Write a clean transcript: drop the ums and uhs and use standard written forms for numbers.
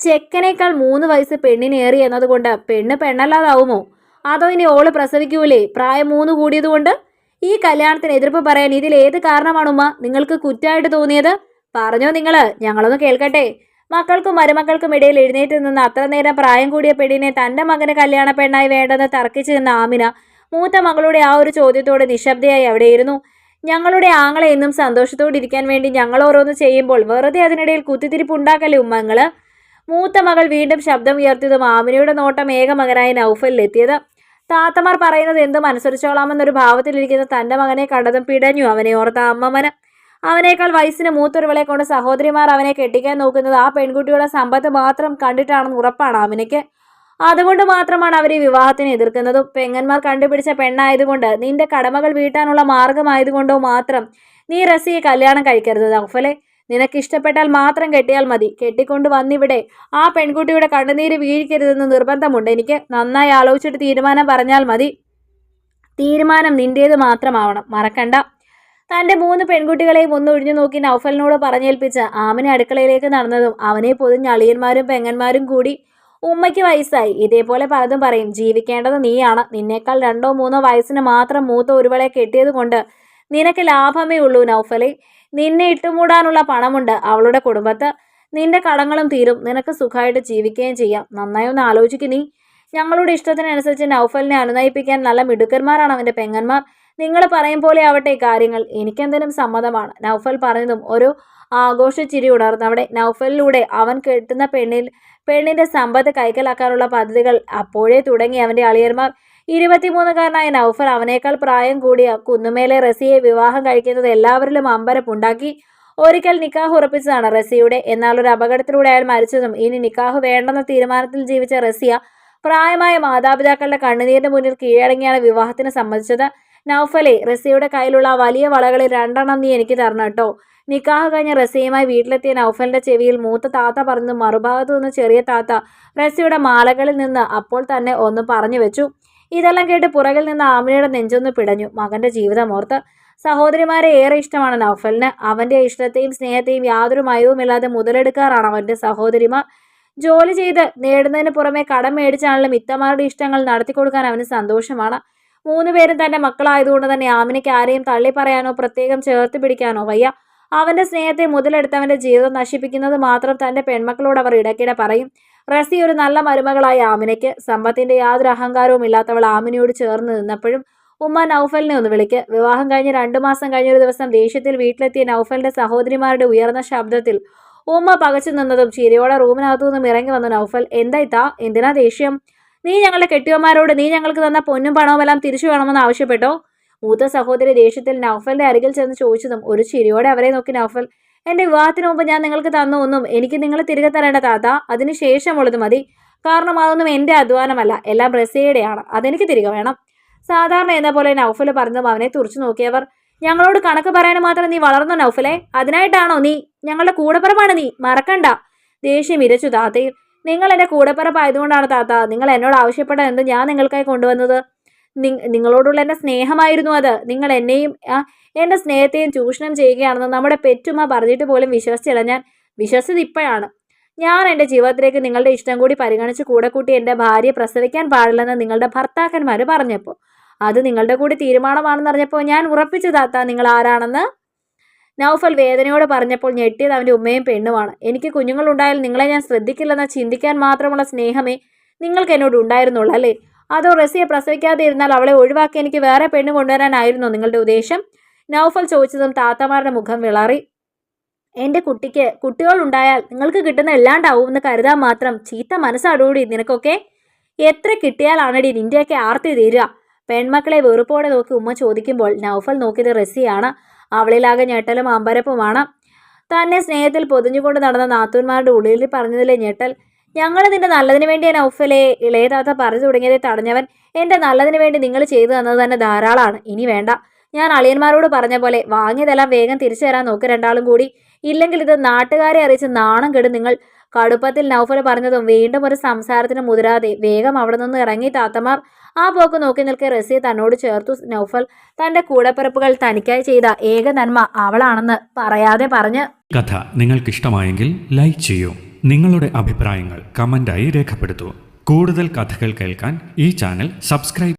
ചെക്കനേക്കാൾ 3 വയസ്സ് പെണ്ണിനേറി എന്നതുകൊണ്ട് പെണ്ണ് പെണ്ണല്ലാതാവുമോ? അതോ ഇനി ഓള് പ്രസവിക്കൂലേ പ്രായം 3 കൂടിയതുകൊണ്ട്? ഈ കല്യാണത്തിന് എതിർപ്പ് പറയാൻ ഇതിൽ ഏത് കാരണമാണ് ഉമ്മ നിങ്ങൾക്ക് കുറ്റമായിട്ട് തോന്നിയത്? പറഞ്ഞോ നിങ്ങള്, ഞങ്ങളൊന്ന് കേൾക്കട്ടെ. മക്കൾക്കും മരുമക്കൾക്കും ഇടയിൽ എഴുന്നേറ്റ് നിന്ന് അത്ര നേരം പ്രായം കൂടിയ പെണ്ണിനെ തന്റെ മകന് കല്യാണ പെണ്ണായി വേണ്ടെന്ന് തർക്കിച്ചു നിന്ന ആമിന മൂത്ത മകളുടെ ആ ഒരു ചോദ്യത്തോട് നിശബ്ദയായി അവിടെയിരുന്നു. ഞങ്ങളുടെ ആങ്ങളെ എന്നും സന്തോഷത്തോടിരിക്കാൻ വേണ്ടി ഞങ്ങൾ ഓരോന്ന് ചെയ്യുമ്പോൾ വെറുതെ അതിനിടയിൽ കുത്തിത്തിരിപ്പ് ഉണ്ടാക്കല്ലേ ഉമ്മങ്ങള്? മൂത്ത മകൾ വീണ്ടും ശബ്ദം ഉയർത്തിയതും ആമിനയുടെ നോട്ടം ഏക മകനായ നൗഫലിലെത്തിയത്. താത്തമാർ പറയുന്നത് എന്തും അനുസരിച്ചോളാമെന്നൊരു ഭാവത്തിലിരിക്കുന്ന തന്റെ മകനെ കണ്ടതും പിടഞ്ഞു അവനെ ഓർത്ത അമ്മമ്മന്. അവനേക്കാൾ വയസ്സിന് മൂത്തൊരുവളെ കൊണ്ട് സഹോദരിമാർ അവനെ കെട്ടിക്കാൻ നോക്കുന്നത് ആ പെൺകുട്ടിയുടെ സമ്പത്ത് മാത്രം കണ്ടിട്ടാണെന്ന് ഉറപ്പാണ് ആമിനയ്ക്ക്. അതുകൊണ്ട് മാത്രമാണ് അവർ ഈ വിവാഹത്തിന് എതിർക്കുന്നതും. പെങ്ങന്മാർ കണ്ടുപിടിച്ച പെണ്ണായതുകൊണ്ട് നിന്റെ കടമകൾ വീട്ടാനുള്ള മാർഗമായതുകൊണ്ടോ മാത്രം നീ റസിയെ കല്യാണം കഴിക്കരുത് നൗഫലെ. നിനക്കിഷ്ടപ്പെട്ടാൽ മാത്രം കെട്ടിയാൽ മതി. കെട്ടിക്കൊണ്ട് വന്നിവിടെ ആ പെൺകുട്ടിയുടെ കണ്ണുനീര് വീഴിക്കരുതെന്ന് നിർബന്ധമുണ്ട് എനിക്ക്. നന്നായി ആലോചിച്ചിട്ട് തീരുമാനം പറഞ്ഞാൽ മതി. തീരുമാനം നിന്റേത് മാത്രമാവണം, മറക്കണ്ട. തന്റെ 3 പെൺകുട്ടികളെയും ഒന്ന് ഒഴിഞ്ഞു നോക്കി നൗഫലിനോട് പറഞ്ഞേൽപ്പിച്ച് ആമിനെ അടുക്കളയിലേക്ക് നടന്നതും അവനെ പൊതിഞ്ഞ അളിയന്മാരും പെങ്ങന്മാരും കൂടി. ഉമ്മയ്ക്ക് വയസ്സായി, ഇതേപോലെ പലതും പറയും. ജീവിക്കേണ്ടത് നീയാണ്. നിന്നേക്കാൾ 2 or 3 വയസ്സിന് മാത്രം മൂത്ത ഒരുവളെ കെട്ടിയത് കൊണ്ട് നിനക്ക് ലാഭമേ ഉള്ളൂ നൗഫലെ. നിന്നെ ഇട്ടുമൂടാനുള്ള പണമുണ്ട് അവളുടെ കുടുംബത്ത്. നിന്റെ കടങ്ങളും തീരും. നിനക്ക് സുഖമായിട്ട് ജീവിക്കുകയും ചെയ്യാം. നന്നായി ഒന്ന് ആലോചിക്കും നീ. ഞങ്ങളുടെ ഇഷ്ടത്തിനനുസരിച്ച് നൗഫലിനെ അനുനയിപ്പിക്കാൻ നല്ല മിടുക്കന്മാരാണ് അവൻ്റെ പെങ്ങന്മാർ. നിങ്ങൾ പറയും പോലെ ആവട്ടെ കാര്യങ്ങൾ. എനിക്കെന്തിനും സമ്മതമാണ്. നൗഫൽ പറഞ്ഞതും ഒരു ആഘോഷ ചിരി ഉണർന്നവിടെ. നൗഫലിലൂടെ അവൻ കെട്ടുന്ന പെണ്ണിന്റെ സമ്പത്ത് കൈക്കലാക്കാനുള്ള പദ്ധതികൾ അപ്പോഴേ തുടങ്ങി അവന്റെ അളിയന്മാർ. 23കാരനായ നൗഫൽ അവനേക്കാൾ പ്രായം കൂടിയ കുന്നുമേലെ റസിയെ വിവാഹം കഴിക്കുന്നത് എല്ലാവരിലും അമ്പരപ്പുണ്ടാക്കി. ഒരിക്കൽ നിക്കാഹ് ഉറപ്പിച്ചതാണ് റസിയുടെ. എന്നാൽ ഒരു അപകടത്തിലൂടെ അയാൾ മരിച്ചതും ഇനി നിക്കാഹ് വേണ്ടെന്ന തീരുമാനത്തിൽ ജീവിച്ച റസിയ പ്രായമായ മാതാപിതാക്കളുടെ കണ്ണുനീരിന് മുന്നിൽ കീഴടങ്ങിയാണ് വിവാഹത്തിന് സമ്മതിച്ചത്. നൗഫലെ, റസിയുടെ കയ്യിലുള്ള വലിയ വളകളിൽ 2 നീ എനിക്ക് തരണം കേട്ടോ. നിക്കാഹ് കഴിഞ്ഞ റസിയുമായി വീട്ടിലെത്തിയ നൗഫലിന്റെ ചെവിയിൽ മൂത്ത താത്ത പറഞ്ഞു. മറുഭാഗത്തു നിന്ന് ചെറിയ താത്ത റസിയുടെ മാലകളിൽ നിന്ന് അപ്പോൾ തന്നെ ഒന്ന് പറഞ്ഞു വെച്ചു. ഇതെല്ലാം കേട്ട് പുറകിൽ നിന്ന് ആമിനയുടെ നെഞ്ചൊന്ന് പിടഞ്ഞു. മകന്റെ ജീവിതം ഓർത്ത്. സഹോദരിമാരെ ഏറെ ഇഷ്ടമാണ് നൗഫലിന്. അവന്റെ ഇഷ്ടത്തെയും സ്നേഹത്തെയും യാതൊരു മയവുമില്ലാതെ മുതലെടുക്കാറാണ് അവന്റെ സഹോദരിമാർ. ജോലി ചെയ്ത് നേടുന്നതിന് പുറമെ കടം മേടിച്ചാണെങ്കിലും ഇത്തമാരുടെ ഇഷ്ടങ്ങൾ നടത്തിക്കൊടുക്കാൻ അവന് സന്തോഷമാണ്. 3 പേരും തന്റെ മക്കളായതുകൊണ്ട് തന്നെ ആമിനയ്ക്ക് ആരെയും തള്ളി പറയാനോ പ്രത്യേകം ചേർത്ത് പിടിക്കാനോ വയ്യ. അവന്റെ സ്നേഹത്തെ മുതലെടുത്തവന്റെ ജീവിതം നശിപ്പിക്കുന്നത് മാത്രം തന്റെ പെൺമക്കളോട് അവർ ഇടയ്ക്കിടെ പറയും. റസി ഒരു നല്ല മരുമകളായ ആമിനയ്ക്ക്. സമ്പത്തിന്റെ യാതൊരു അഹങ്കാരവും ഇല്ലാത്തവൾ ആമിനയോട് ചേർന്ന് നിന്നപ്പോഴും ഉമ്മ നൗഫലിനെ ഒന്ന് വിളിക്ക്. വിവാഹം കഴിഞ്ഞ് 2 മാസം കഴിഞ്ഞൊരു ദിവസം ദേഷ്യത്തിൽ വീട്ടിലെത്തിയ നൗഫലിന്റെ സഹോദരിമാരുടെ ഉയർന്ന ശബ്ദത്തിൽ ഉമ്മ പകച്ചു നിന്നതും ചിരിയോടെ റൂമിനകത്തു നിന്നും ഇറങ്ങി വന്നു നൗഫൽ. എന്തായിത്താ, എന്തിനാ ദേഷ്യം? നീ ഞങ്ങളുടെ കെട്ടിയന്മാരോട് നീ ഞങ്ങൾക്ക് തന്ന പൊന്നും പണവും എല്ലാം തിരിച്ചു വേണമെന്ന് ആവശ്യപ്പെട്ടോ? മൂത്ത സഹോദരി ദേഷ്യത്തിൽ നൗഫലിന്റെ അരികിൽ ചെന്ന് ചോദിച്ചതും ഒരു ചിരിയോടെ അവരെ നോക്കി നൗഫൽ, എന്റെ വിവാഹത്തിന് മുമ്പ് ഞാൻ നിങ്ങൾക്ക് തന്ന ഒന്നും എനിക്ക് നിങ്ങൾ തിരികെ തരേണ്ട താത്ത. അതിന് ശേഷമുള്ളത് മതി. കാരണം അതൊന്നും എന്റെ അധ്വാനമല്ല, എല്ലാം റസിയുടെയാണ്. അതെനിക്ക് തിരികെ വേണം. സാധാരണ എന്ന പോലെ നൗഫൽ പറഞ്ഞതും അവനെ തുറച്ചു നോക്കിയവർ. ഞങ്ങളോട് കണക്ക് പറയാൻ മാത്രം നീ വളർന്നോ നൗഫലെ? അതിനായിട്ടാണോ നീ? ഞങ്ങളുടെ കൂടപ്പിറപ്പാണ് നീ, മറക്കണ്ട. ദേഷ്യം ഇരച്ചു താത്തയിൽ. നിങ്ങൾ എന്റെ കൂടപ്പിറപ്പായതുകൊണ്ടാണ് താത്ത നിങ്ങൾ എന്നോട് ആവശ്യപ്പെട്ട എന്ത് ഞാൻ നിങ്ങൾക്കായി കൊണ്ടുവന്നത്. നിങ്ങളോടുള്ള എന്റെ സ്നേഹമായിരുന്നു അത്. നിങ്ങൾ എന്നെയും എന്റെ സ്നേഹത്തെയും ചൂഷണം ചെയ്യുകയാണെന്ന് നമ്മുടെ പെറ്റുമ്മ പറഞ്ഞിട്ട് പോലും വിശ്വസിച്ചില്ല. ഞാൻ വിശ്വസിച്ചത് ഇപ്പോഴാണ്. ഞാൻ എൻ്റെ ജീവിതത്തിലേക്ക് നിങ്ങളുടെ ഇഷ്ടം കൂടി പരിഗണിച്ച് കൂടെ കൂട്ടി എൻ്റെ ഭാര്യയെ പ്രസവിക്കാൻ പാടില്ലെന്ന് നിങ്ങളുടെ ഭർത്താക്കന്മാർ പറഞ്ഞപ്പോൾ, അത് നിങ്ങളുടെ കൂടി തീരുമാനമാണെന്ന് അറിഞ്ഞപ്പോൾ ഞാൻ ഉറപ്പിച്ചു താത്ത നിങ്ങൾ ആരാണെന്ന്. നൗഫൽ വേദനയോട് പറഞ്ഞപ്പോൾ ഞെട്ടിയത് അവൻ്റെ ഉമ്മയും പെണ്ണുമാണ്. എനിക്ക് കുഞ്ഞുങ്ങളുണ്ടായാൽ നിങ്ങളെ ഞാൻ ശ്രദ്ധിക്കില്ലെന്ന് ചിന്തിക്കാൻ മാത്രമുള്ള സ്നേഹമേ നിങ്ങൾക്ക് എന്നോട് ഉണ്ടായിരുന്നുള്ളൂ അല്ലേ? അതോ റസിയെ പ്രസവിക്കാതെ ഇരുന്നാൽ അവളെ ഒഴിവാക്കി എനിക്ക് വേറെ പെണ്ണ് കൊണ്ടുവരാനായിരുന്നോ നിങ്ങളുടെ ഉദ്ദേശം? നൗഫൽ ചോദിച്ചതും താത്തമാരുടെ മുഖം വിളറി. എൻ്റെ കുട്ടിക്ക് കുട്ടികളുണ്ടായാൽ നിങ്ങൾക്ക് കിട്ടുന്ന എല്ലാണ്ടാവും എന്ന് കരുതാൻ മാത്രം ചീത്ത മനസ്സാടൂടി നിനക്കൊക്കെ. എത്ര കിട്ടിയാലാണടി നിൻ്റെയൊക്കെ ആർത്തി തീരുക? പെൺമക്കളെ വെറുപ്പോടെ നോക്കി ഉമ്മ ചോദിക്കുമ്പോൾ നൗഫൽ നോക്കിയത് റസിയാണ്. അവളിലാകെ ഞെട്ടലും അമ്പരപ്പുമാണ്. തന്നെ സ്നേഹത്തിൽ പൊതിഞ്ഞുകൊണ്ട് നടന്ന നാത്തൂന്മാരുടെ ഉള്ളിൽ പറഞ്ഞതിലെ ഞെട്ടൽ. ഞങ്ങൾ നിന്റെ നല്ലതിന് വേണ്ടിയ നൗഫലെ, ഇളയ താത്ത പറഞ്ഞു തുടങ്ങിയതേ തടഞ്ഞവൻ. എൻ്റെ നല്ലതിന് വേണ്ടി നിങ്ങൾ ചെയ്തു തന്നത് തന്നെ ധാരാളമാണ്. ഇനി വേണ്ട. ഞാൻ അളിയന്മാരോട് പറഞ്ഞ പോലെ വാങ്ങിയതെല്ലാം വേഗം തിരിച്ചു തരാൻ നോക്ക് രണ്ടാളും കൂടി. ഇല്ലെങ്കിൽ ഇത് നാട്ടുകാരെ അറിയിച്ച് നാണം കെടും നിങ്ങൾ. കടുപ്പത്തിൽ നൗഫൽ പറഞ്ഞതും വീണ്ടും ഒരു സംസാരത്തിന് മുതിരാതെ വേഗം അവിടെ നിന്ന് ഇറങ്ങി താത്തമാർ. ആ പോക്ക് നോക്കി നിൽക്കെ റസിയെ തന്നോട് ചേർത്തു നൗഫൽ. തന്റെ കൂടപ്പിറപ്പുകൾ തനിക്കായി ചെയ്ത ഏക നന്മ അവളാണെന്ന് പറയാതെ പറഞ്ഞ്. കഥ നിങ്ങൾക്ക് ഇഷ്ടമായെങ്കിൽ ലൈക്ക് ചെയ്യൂ, നിങ്ങളുടെ അഭിപ്രായങ്ങൾ കമൻ്റായി രേഖപ്പെടുത്തൂ. കൂടുതൽ കഥകൾ കേൾക്കാൻ ഈ ചാനൽ സബ്സ്ക്രൈബ്